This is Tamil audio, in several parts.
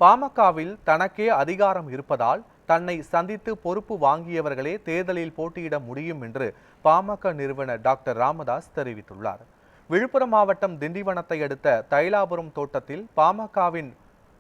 பாமகவில் தனக்கே அதிகாரம் இருப்பதால் தன்னை சந்தித்து பொறுப்பு வாங்கியவர்களே தேர்தலில் போட்டியிட முடியும் என்று பாமக நிறுவனர் டாக்டர் ராமதாஸ் தெரிவித்துள்ளார். விழுப்புரம் மாவட்டம் திண்டிவனத்தை அடுத்த தைலாபுரம் தோட்டத்தில் பாமகவின்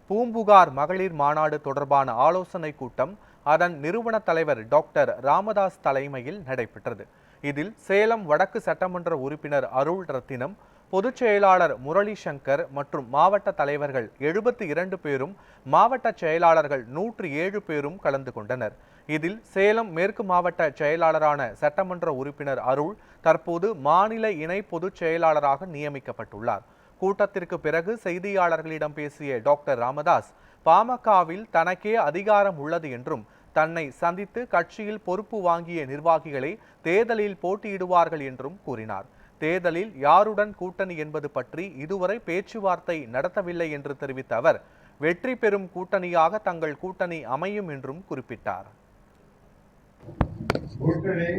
பூம்புகார் மகளிர் மாநாடு தொடர்பான ஆலோசனை கூட்டம் அதன் நிறுவன தலைவர் டாக்டர் ராமதாஸ் தலைமையில் நடைபெற்றது. இதில் சேலம் வடக்கு சட்டமன்ற உறுப்பினர் அருள் ரத்தினம், பொதுச் செயலாளர் முரளி சங்கர் மற்றும் மாவட்ட தலைவர்கள் 72 பேரும் மாவட்ட செயலாளர்கள் 107 பேரும் கலந்து கொண்டனர். இதில் சேலம் மேற்கு மாவட்ட செயலாளரான சட்டமன்ற உறுப்பினர் அருள் தற்போது மாநில இணை பொதுச் செயலாளராக நியமிக்கப்பட்டுள்ளார். கூட்டத்திற்கு பிறகு செய்தியாளர்களிடம் பேசிய டாக்டர் ராமதாஸ், பாமகவில் தனக்கே அதிகாரம் உள்ளது என்றும் தன்னை சந்தித்து கட்சியில் பொறுப்பு வாங்கிய நிர்வாகிகளை தேர்தலில் போட்டியிடுவார்கள் என்றும் கூறினார். தேர்தலில் யாருடன் கூட்டணி என்பது பற்றி இதுவரை பேச்சுவார்த்தை நடத்தவில்லை என்று தெரிவித்த அவர், வெற்றி பெறும் கூட்டணியாக தங்கள் கூட்டணி அமையும் என்றும் குறிப்பிட்டார். கூட்டணி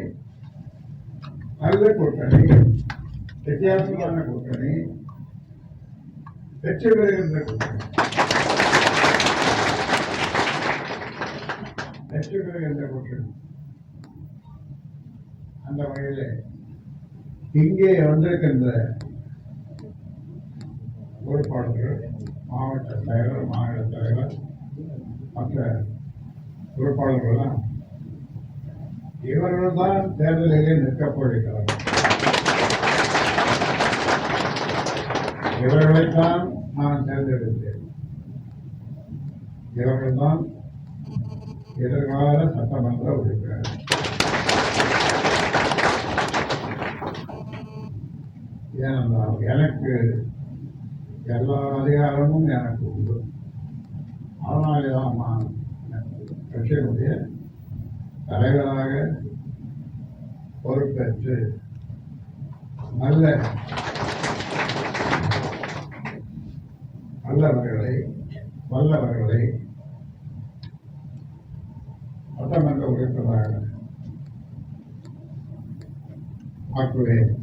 நல்ல கூட்டணி, வித்தியாசமான கூட்டணி, வெற்றி பெறுகின்ற கூட்டணி, வெற்றி பெறுகின்ற கூட்டணி. அந்த வகையில் இங்கே வந்திருக்கின்ற பொறுப்பாளர்கள், மாவட்ட தலைவர், மாநில தலைவர், மற்ற பொறுப்பாளர்கள் இவர்கள் தான் தேர்தலிலே நிற்கப் போகிறார்கள். இவர்களைத்தான் நான் தேர்ந்தெடுத்தேன். இவர்கள்தான் எதிர்கால சட்டமன்ற உறுப்பினர். ஏனென்றால் எனக்கு எல்லா அதிகாரமும் எனக்கு உண்டு. அதனாலேதான் நான் கட்சியினுடைய தலைவராக பொறுப்பேற்று நல்லவர்களை வல்லவர்களை சட்டமன்ற உறுப்பினராக ஆக்குவேன்.